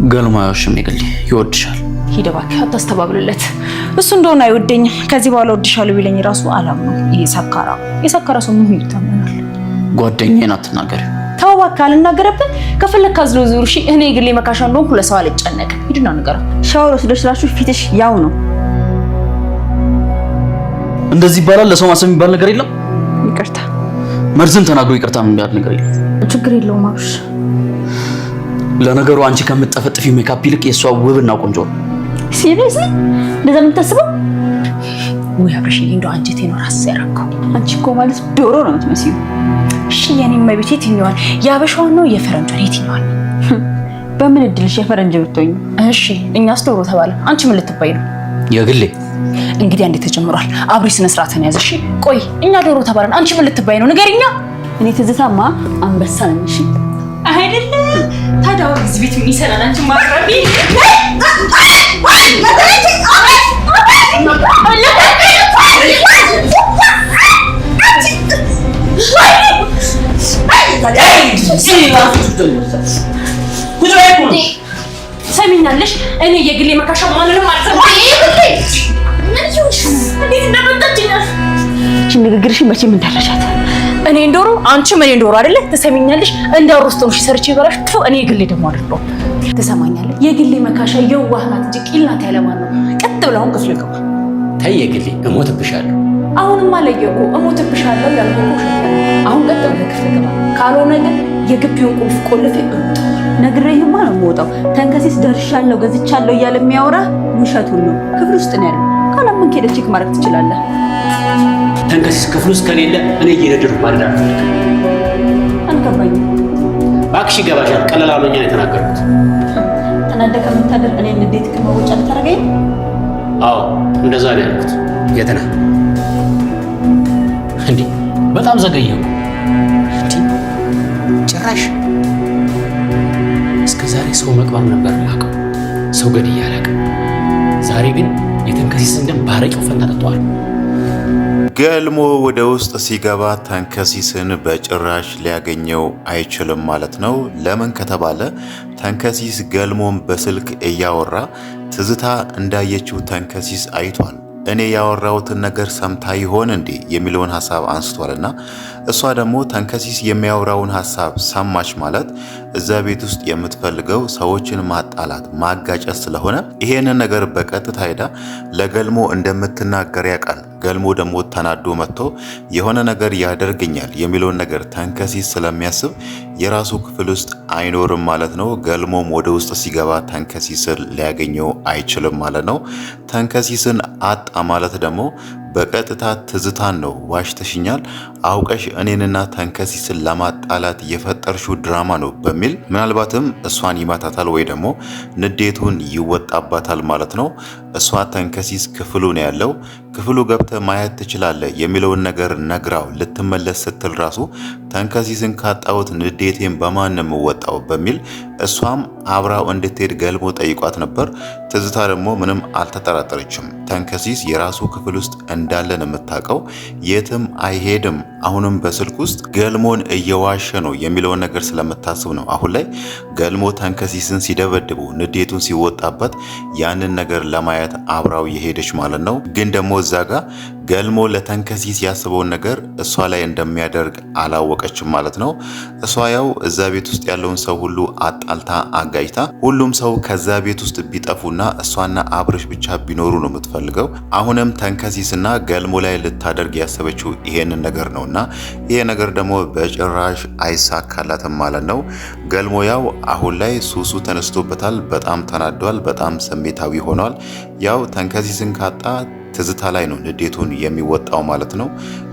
ገልሞ አይወሽም ይግል ይወድሻል። ሂድ እባክህ አታስተባብልለት። እሱ እንደሆነ አይወደኝም። ከዚህ በኋላ ወድሻለሁ ቢለኝ ራሱ አላምነው። ይሄ የሰካራ ሰው ምን ይታመናል? ጓደኛዬን አትናገሪ። ተው እባክህ አልናገረብህ። ከፈለክ አዝሎ ዙር። እሺ እኔ የግሌ መካሻ እንደሆንኩ ለሰው አልጨነቅም። ሂድና ንገረው። ሻወር ወስደሽ ራስሽ ፊትሽ ያው ነው። እንደዚህ ይባላል? ለሰው ማሰብ የሚባል ነገር የለም። ይቅርታ መርዝን ተናግሮ ይቅርታ የሚባል ነገር የለም። ችግር የለውም አብሽ። ለነገሩ አንቺ ከምትጠፈጥፊ ሜካፕ ይልቅ የሷ ውብና ቆንጆ ነው። ሲሪየስሊ እንደዛ የምታስበው? ወይ አብሽ እንደው አንጀቴ ነው ራስ ያረከው። አንቺ እኮ ማለት ዶሮ ነው የምትመስዪው። እሺ የኔም ቤት የትኛዋን? የአበሻዋን ነው የፈረንጇን? የትኛዋን? በምን እድልሽ የፈረንጅ ብትሆኝ? እሺ እኛስ ዶሮ ተባለ። አንቺ ምን ልትባይ ነው? የግሌ እንግዲህ አንዴ ተጀምሯል። አብሪ ስነ ስርዓትን ያዝ። እሺ ቆይ እኛ ዶሮ ተባለን፣ አንቺ ምን ልትባይ ነው? ንገሪኛ። እኔ ትዝታማ አንበሳ ነኝ። እሺ አይደለም ታዲያ ወይስ ቤት ምን ይሰራል? አንቺ ማቅረቢ ሰሚኛለሽ? እኔ የግሌ መካሻ ማንንም አልሰማም። ንግግርሽን መቼም እንዳለሻት እኔ እንደሩ አንቺ ምን እንደሩ አይደለ? ትሰሚኛለሽ? እንዳውርስቶሽ ሰርቼ ይበላሽ። እኔ የግሌ ደግሞ አይደለም። ትሰማኛለህ? የግሌ መካሻ የዋህ ናት እንጂ ቂል ናት ያለማን ነው። ቀጥ ብለውን ክፍል ገባ። ተይ የግሌ እሞትብሻለሁ። አሁንማ ለየቁ እሞትብሻለሁ ያልኩህ አሁን ቀጥ ብለህ ክፍል ገባ። ካልሆነ ግን የግቢውን ቁልፍ ቆልፌ ነግሬህማ ነው የምወጣው። ተንከሲስ ደርሻለሁ ገዝቻለሁ እያለ የሚያወራ ውሸቱን ነው። ክፍል ውስጥ ነው ያለው። ካላመንክ ሄደህ ቼክ ማድረግ ትችላለህ። ተንከሲስ ክፍል ውስጥ ከሌለ እኔ እየነደድኩ ማለት አልፈልግም። አልገባኝም። እባክሽ ይገባሻል። ቀለል አለኛ ነው የተናገርኩት። ተናደህ ከምታደር እኔ እንዴት ከመወጫ ልታረገኝ? አዎ እንደዛ ነው ያልኩት። የት ነህ? እንዴ በጣም ዘገየሁ። ጭራሽ እስከ ዛሬ ሰው መቅበር ነበር የማውቀው። ሰው ገድዬ አላውቅም። ዛሬ ግን የተንከሲስን ደም ባረቂው ፈና ጠጥቷል። ገልሞ ወደ ውስጥ ሲገባ ተንከሲስን በጭራሽ ሊያገኘው አይችልም ማለት ነው። ለምን ከተባለ ተንከሲስ ገልሞን በስልክ እያወራ ትዝታ እንዳየችው ተንከሲስ አይቷል። እኔ ያወራሁትን ነገር ሰምታ ይሆን እንዴ የሚለውን ሐሳብ አንስቷልና እሷ ደግሞ ተንከሲስ የሚያወራውን ሐሳብ ሰማች ማለት እዛ ቤት ውስጥ የምትፈልገው ሰዎችን ማጣላት ማጋጨት ስለሆነ ይሄንን ነገር በቀጥታ ሄዳ ለገልሞ እንደምትናገር ያውቃል። ገልሞ ደግሞ ተናዶ መጥቶ የሆነ ነገር ያደርገኛል የሚለውን ነገር ተንከሲስ ስለሚያስብ የራሱ ክፍል ውስጥ አይኖርም ማለት ነው። ገልሞም ወደ ውስጥ ሲገባ ተንከሲስን ሊያገኘው አይችልም ማለት ነው። ተንከሲስን አጣ ማለት ደግሞ በቀጥታ ትዝታን ነው ዋሽተሽኛል፣ አውቀሽ እኔንና ተንከሲስን ለማጣላት የፈጠርሽው ድራማ ነው በሚል ምናልባትም እሷን ይማታታል ወይ ደግሞ ንዴቱን ይወጣባታል ማለት ነው። እሷ ተንከሲስ ክፍሉ ነው ያለው፣ ክፍሉ ገብተ ማየት ትችላለህ የሚለውን ነገር ነግራው ልትመለስ ስትል ራሱ ተንከሲስን ካጣሁት ንዴቴን በማንም ወጣው በሚል እሷም አብራው እንድትሄድ ገልሞ ጠይቋት ነበር። ትዝታ ደግሞ ምንም አልተጠራጠረችም። ተንከሲስ የራሱ ክፍል ውስጥ እንዳለን የምታውቀው የትም አይሄድም፣ አሁንም በስልክ ውስጥ ገልሞን እየዋሸ ነው የሚለውን ነገር ስለምታስብ ነው አሁን ላይ ገልሞ ተንከሲስን ሲደበድቡ ንዴቱን ሲወጣበት ያንን ነገር ለማየት አብራው የሄደች ማለት ነው። ግን ደግሞ እዛ ጋር ገልሞ ለተንከሲስ ያስበውን ነገር እሷ ላይ እንደሚያደርግ አላወቀችም ማለት ነው። እሷ ያው እዛ ቤት ውስጥ ያለውን ሰው ሁሉ አጣልታ አጋጭታ ሁሉም ሰው ከዛ ቤት ውስጥ ቢጠፉና እሷና አብርሽ ብቻ ቢኖሩ ነው የምትፈልገው። አሁንም ተንከሲስና ገልሞ ላይ ልታደርግ ያሰበችው ይሄንን ነገር ነውና ይሄ ነገር ደግሞ በጭራሽ አይሳካላትም ማለት ነው። ገልሞ ያው አሁን ላይ ሱሱ ተነስቶበታል። በጣም ተናዷል። በጣም ስሜታዊ ሆኗል። ያው ተንከሲስን ካጣ ትዝታ ላይ ነው ንዴቱን የሚወጣው ማለት ነው።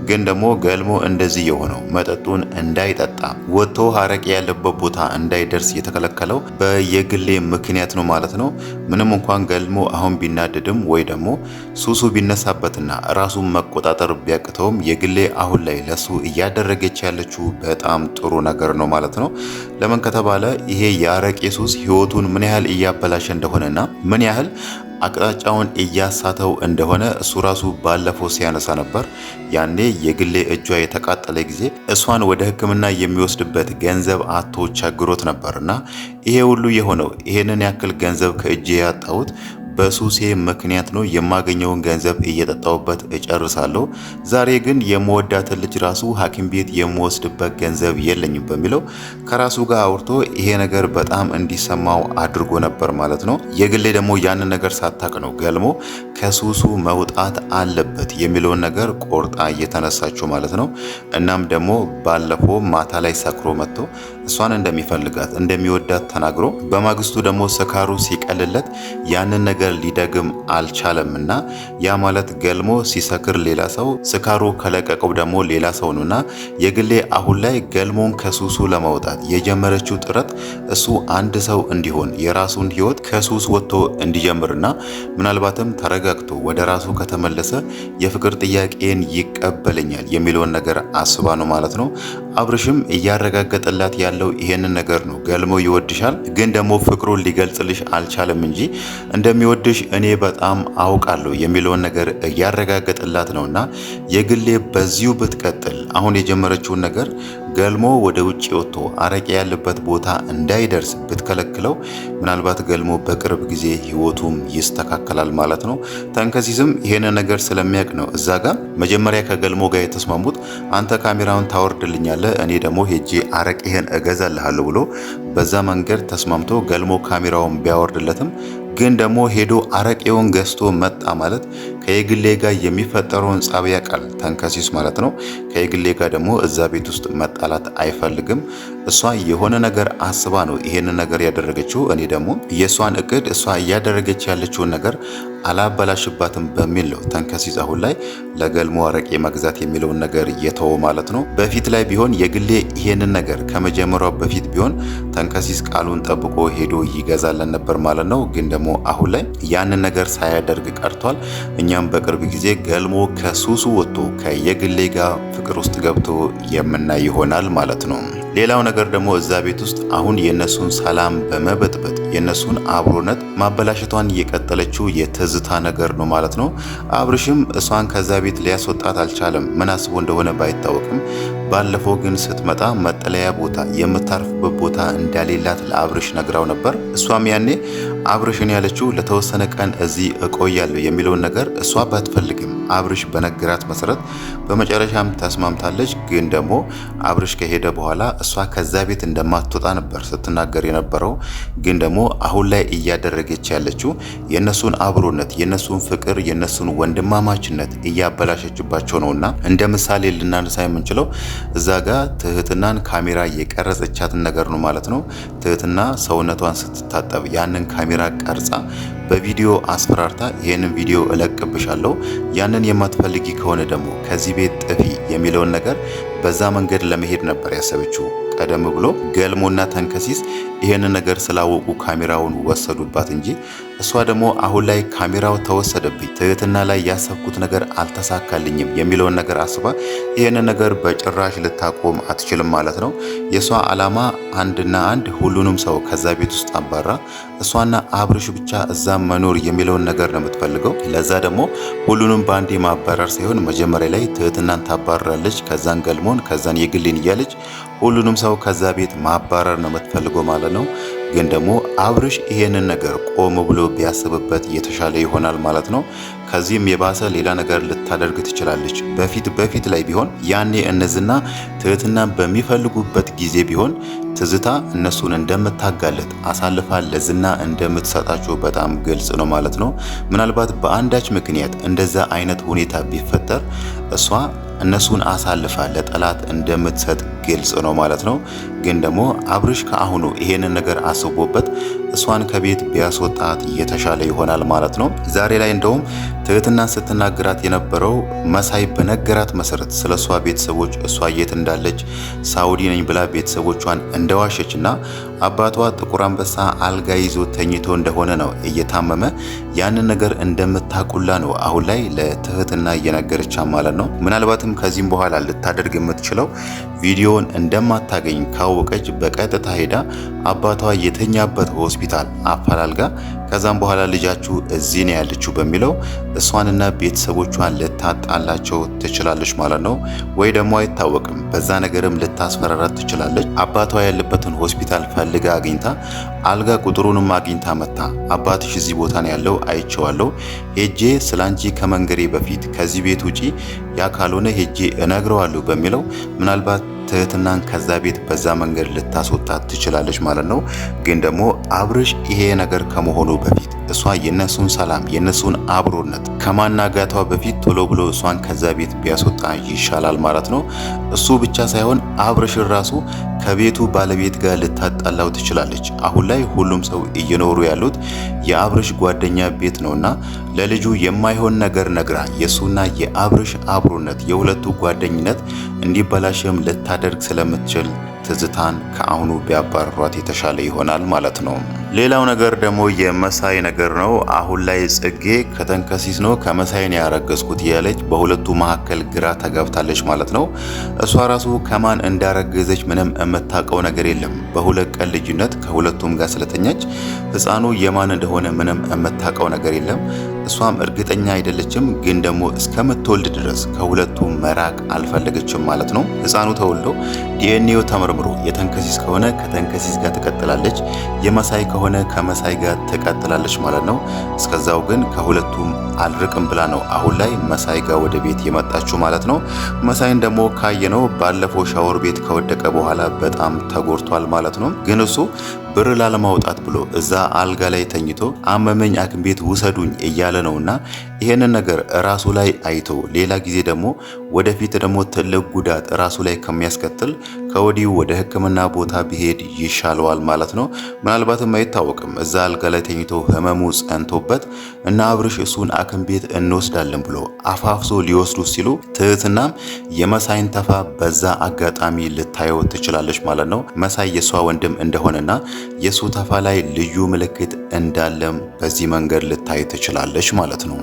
ግን ደግሞ ገልሞ እንደዚህ የሆነው መጠጡን እንዳይጠጣ ወጥቶ ሀረቄ ያለበት ቦታ እንዳይደርስ የተከለከለው በየግሌ ምክንያት ነው ማለት ነው። ምንም እንኳን ገልሞ አሁን ቢናደድም ወይ ደግሞ ሱሱ ቢነሳበትና ራሱን መቆጣጠር ቢያቅተውም የግሌ አሁን ላይ ለሱ እያደረገች ያለችው በጣም ጥሩ ነገር ነው ማለት ነው። ለምን ከተባለ ይሄ የአረቄ ሱስ ህይወቱን ምን ያህል እያበላሸ እንደሆነና ምን ያህል አቅጣጫውን እያሳተው እንደሆነ እሱ ራሱ ባለፈው ሲያነሳ ነበር። ያኔ የግሌ እጇ የተቃጠለ ጊዜ እሷን ወደ ሕክምና የሚወስድበት ገንዘብ አቶ ቸግሮት ነበርና ይሄ ሁሉ የሆነው ይሄንን ያክል ገንዘብ ከእጄ ያጣሁት በሱሴ ምክንያት ነው። የማገኘውን ገንዘብ እየጠጣውበት እጨርሳለሁ። ዛሬ ግን የምወዳትን ልጅ ራሱ ሐኪም ቤት የምወስድበት ገንዘብ የለኝም በሚለው ከራሱ ጋር አውርቶ ይሄ ነገር በጣም እንዲሰማው አድርጎ ነበር ማለት ነው። የግሌ ደግሞ ያንን ነገር ሳታቅ ነው ገልሞ ከሱሱ መውጣት አለበት የሚለውን ነገር ቆርጣ እየተነሳችው ማለት ነው። እናም ደግሞ ባለፈው ማታ ላይ ሰክሮ መጥቶ እሷን እንደሚፈልጋት እንደሚወዳት ተናግሮ በማግስቱ ደግሞ ስካሩ ሲቀልለት ያንን ነገር ሊደግም አልቻለምና ያ ማለት ገልሞ ሲሰክር ሌላ ሰው ስካሩ ከለቀቀው ደግሞ ሌላ ሰው ነውና የግሌ አሁን ላይ ገልሞን ከሱሱ ለማውጣት የጀመረችው ጥረት እሱ አንድ ሰው እንዲሆን የራሱን ህይወት ከሱስ ወጥቶ እንዲጀምርና ምናልባትም ተረጋግቶ ወደ ራሱ ከተመለሰ የፍቅር ጥያቄን ይቀበለኛል የሚለውን ነገር አስባ ነው ማለት ነው። አብርሽም እያረጋገጠላት ያለው ይሄንን ነገር ነው። ገልሞ ይወድሻል፣ ግን ደግሞ ፍቅሩን ሊገልጽልሽ አልቻለም እንጂ እንደሚወድሽ እኔ በጣም አውቃለሁ የሚለውን ነገር እያረጋገጠላት ነውና የግሌ በዚሁ ብትቀጥል አሁን የጀመረችውን ነገር ገልሞ ወደ ውጭ ወጥቶ አረቄ ያለበት ቦታ እንዳይደርስ ብትከለክለው ምናልባት ገልሞ በቅርብ ጊዜ ህይወቱም ይስተካከላል ማለት ነው። ተንከሲስም ይሄንን ነገር ስለሚያውቅ ነው እዛ ጋር መጀመሪያ ከገልሞ ጋር የተስማሙት አንተ ካሜራውን ታወርድልኛለህ፣ እኔ ደግሞ ሄጄ አረቄህን እገዛልሃለሁ ብሎ በዛ መንገድ ተስማምቶ ገልሞ ካሜራውን ቢያወርድለትም ግን ደግሞ ሄዶ አረቄውን ገዝቶ መጣ ማለት ከየግሌ ጋር የሚፈጠረውን ጸብ ያውቃል ተንከሲስ ማለት ነው። ከየግሌ ጋር ደግሞ እዛ ቤት ውስጥ መጣላት አይፈልግም። እሷ የሆነ ነገር አስባ ነው ይሄንን ነገር ያደረገችው። እኔ ደግሞ የእሷን እቅድ እሷ እያደረገች ያለችውን ነገር አላበላሽባትም በሚል ነው ተንከሲስ አሁን ላይ ለገልሞ አረቄ መግዛት የሚለውን ነገር እየተወ ማለት ነው። በፊት ላይ ቢሆን የግሌ ይሄንን ነገር ከመጀመሪያው በፊት ቢሆን ተንከሲስ ቃሉን ጠብቆ ሄዶ ይገዛለን ነበር ማለት ነው። ግን ደግሞ አሁን ላይ ያንን ነገር ሳያደርግ ቀርቷል። እኛም በቅርብ ጊዜ ገልሞ ከሱሱ ወጥቶ ከየግሌ ጋር ፍቅር ውስጥ ገብቶ የምናይ ይሆናል ማለት ነው። ሌላው ነገር ደግሞ እዛ ቤት ውስጥ አሁን የነሱን ሰላም በመበጥበጥ የነሱን አብሮነት ማበላሸቷን የቀጠለችው የትዝታ ነገር ነው ማለት ነው። አብርሽም እሷን ከዛ ቤት ሊያስወጣት አልቻለም። ምን አስቦ እንደሆነ ባይታወቅም ባለፈው ግን ስትመጣ መጠለያ ቦታ የምታርፍበት ቦታ እንዳሌላት ለአብርሽ ነግራው ነበር። እሷም ያኔ አብርሽን ያለችው ለተወሰነ ቀን እዚህ እቆያለሁ የሚለውን ነገር እሷ ባትፈልግም አብርሽ በነገራት መሰረት በመጨረሻም ተስማምታለች። ግን ደግሞ አብርሽ ከሄደ በኋላ እሷ ከዛ ቤት እንደማትወጣ ነበር ስትናገር የነበረው። ግን ደግሞ አሁን ላይ እያደረገች ያለችው የነሱን አብሮነት፣ የነሱን ፍቅር፣ የነሱን ወንድማማችነት እያበላሸችባቸው ነውና እንደ ምሳሌ ልናነሳ የምንችለው እዛ ጋር ትህትናን ካሜራ የቀረጸቻትን ነገር ነው ማለት ነው። ትህትና ሰውነቷን ስትታጠብ ያንን ካሜራ ቀርጻ በቪዲዮ አስፈራርታ ይሄንን ቪዲዮ እለቅብሻለሁ፣ ያንን የማትፈልጊ ከሆነ ደግሞ ከዚህ ቤት ጥፊ የሚለውን ነገር በዛ መንገድ ለመሄድ ነበር ያሰበችው። ቀደም ብሎ ገልሞና ተንከሲስ ይሄንን ነገር ስላወቁ ካሜራውን ወሰዱባት እንጂ እሷ ደግሞ አሁን ላይ ካሜራው ተወሰደብኝ፣ ትህትና ላይ ያሰብኩት ነገር አልተሳካልኝም የሚለውን ነገር አስባ ይሄንን ነገር በጭራሽ ልታቆም አትችልም ማለት ነው። የሷ ዓላማ አንድና አንድ ሁሉንም ሰው ከዛ ቤት ውስጥ አባራ እሷና አብርሽ ብቻ እዛ መኖር የሚለውን ነገር ነው የምትፈልገው። ለዛ ደግሞ ሁሉንም በአንዴ ማባረር ሳይሆን መጀመሪያ ላይ ትህትናን ታባረራለች፣ ከዛን ገልሞን፣ ከዛን የግሌን እያለች ሁሉንም ሰው ከዛ ቤት ማባረር ነው የምትፈልገው ማለት ነው። ግን ደግሞ አብርሽ ይሄንን ነገር ቆም ብሎ ቢያስብበት የተሻለ ይሆናል ማለት ነው። ከዚህም የባሰ ሌላ ነገር ልታደርግ ትችላለች። በፊት ላይ ቢሆን ያኔ እነዝና ትህትና በሚፈልጉበት ጊዜ ቢሆን ትዝታ እነሱን እንደምታጋለጥ አሳልፋ ለዝና እንደምትሰጣቸው በጣም ግልጽ ነው ማለት ነው። ምናልባት በአንዳች ምክንያት እንደዛ አይነት ሁኔታ ቢፈጠር እሷ እነሱን አሳልፋ ለጠላት እንደምትሰጥ ግልጽ ነው ማለት ነው። ግን ደግሞ አብርሽ ከአሁኑ ይሄንን ነገር አስቦበት እሷን ከቤት ቢያስወጣት የተሻለ ይሆናል ማለት ነው። ዛሬ ላይ እንደውም ትህትናን ስትናገራት የነበረው መሳይ በነገራት መሰረት ስለ እሷ ቤተሰቦች እሷ የት እንዳለች ሳውዲ ነኝ ብላ ቤተሰቦቿን እንደዋሸችና አባቷ ጥቁር አንበሳ አልጋ ይዞ ተኝቶ እንደሆነ ነው እየታመመ ያንን ነገር እንደምታቁላ ነው አሁን ላይ ለትህትና እየነገረቻ ማለት ነው። ምናልባትም ከዚህም በኋላ ልታደርግ የምትችለው ቪዲዮውን እንደማታገኝ ካወቀች በቀጥታ ሄዳ አባቷ የተኛበት ሆስፒታል አፈላልጋ ከዛም በኋላ ልጃችሁ እዚህ ነው ያለችው በሚለው እሷንና ቤተሰቦቿን ልታጣላቸው ትችላለች ማለት ነው። ወይ ደግሞ አይታወቅም፣ በዛ ነገርም ልታስፈራራት ትችላለች። አባቷ ያለበትን ሆስፒታል ፈልጋ አግኝታ አልጋ ቁጥሩንም አግኝታ መታ አባትሽ እዚህ ቦታ ነው ያለው አይቼዋለሁ፣ ሄጄ ስላንቺ ከመንገሬ በፊት ከዚህ ቤት ውጪ ያ ካልሆነ ሄጄ እነግረዋለሁ በሚለው ምናልባት ትህትናን ከዛ ቤት በዛ መንገድ ልታስወጣት ትችላለች ማለት ነው። ግን ደግሞ አብርሽ ይሄ ነገር ከመሆኑ በፊት እሷ የነሱን ሰላም የነሱን አብሮነት ከማናጋቷ በፊት ቶሎ ብሎ እሷን ከዛ ቤት ቢያስወጣ ይሻላል ማለት ነው። እሱ ብቻ ሳይሆን አብርሽን ራሱ ከቤቱ ባለቤት ጋር ልታጣላው ትችላለች። አሁን ላይ ሁሉም ሰው እየኖሩ ያሉት የአብርሽ ጓደኛ ቤት ነውና ለልጁ የማይሆን ነገር ነግራ የሱና የአብርሽ አብሮነት የሁለቱ ጓደኝነት እንዲበላሽም ልታደርግ ስለምትችል ትዝታን ከአሁኑ ቢያባርሯት የተሻለ ይሆናል ማለት ነው። ሌላው ነገር ደግሞ የመሳይ ነገር ነው። አሁን ላይ ጽጌ ከተንከሲስ ነው ከመሳይን ያረገዝኩት ያለች በሁለቱ መካከል ግራ ተጋብታለች ማለት ነው። እሷ ራሱ ከማን እንዳረገዘች ምንም የምታውቀው ነገር የለም። በሁለት ቀን ልዩነት ከሁለቱም ጋር ስለተኛች ሕፃኑ የማን እንደሆነ ምንም የምታውቀው ነገር የለም። እሷም እርግጠኛ አይደለችም። ግን ደግሞ እስከምትወልድ ድረስ ከሁለቱ መራቅ አልፈለገችም ማለት ነው። ሕፃኑ ተወልዶ ዲኤንኤው ተመርምሮ የተንከሲስ ከሆነ ከተንከሲስ ጋር ትቀጥላለች፣ የመሳይ ከሆነ ከመሳይ ጋር ትቀጥላለች ማለት ነው። እስከዛው ግን ከሁለቱም አልርቅም ብላ ነው አሁን ላይ መሳይ ጋር ወደ ቤት የመጣችው ማለት ነው። መሳይን ደግሞ ካየነው ባለፈው ሻወር ቤት ከወደቀ በኋላ በጣም ተጎድቷል ማለት ነው። ግን እሱ ብር ላለማውጣት ብሎ እዛ አልጋ ላይ ተኝቶ አመመኝ ሐኪም ቤት ውሰዱኝ እያለ ነውና ይሄንን ነገር ራሱ ላይ አይቶ ሌላ ጊዜ ደግሞ ወደፊት ደግሞ ትልቅ ጉዳት ራሱ ላይ ከሚያስከትል ከወዲሁ ወደ ሕክምና ቦታ ቢሄድ ይሻለዋል ማለት ነው። ምናልባትም አይታወቅም እዛ አልጋ ላይ ተኝቶ ህመሙ ጸንቶበት እና አብርሽ እሱን ሐኪም ቤት እንወስዳለን ብሎ አፋፍሶ ሊወስዱ ሲሉ ትህትናም የመሳይን ተፋ በዛ አጋጣሚ ልታየው ትችላለች ማለት ነው። መሳይ የሷ ወንድም እንደሆነና የሱ ተፋ ላይ ልዩ ምልክት እንዳለም በዚህ መንገድ ልታይ ትችላለች ማለት ነው።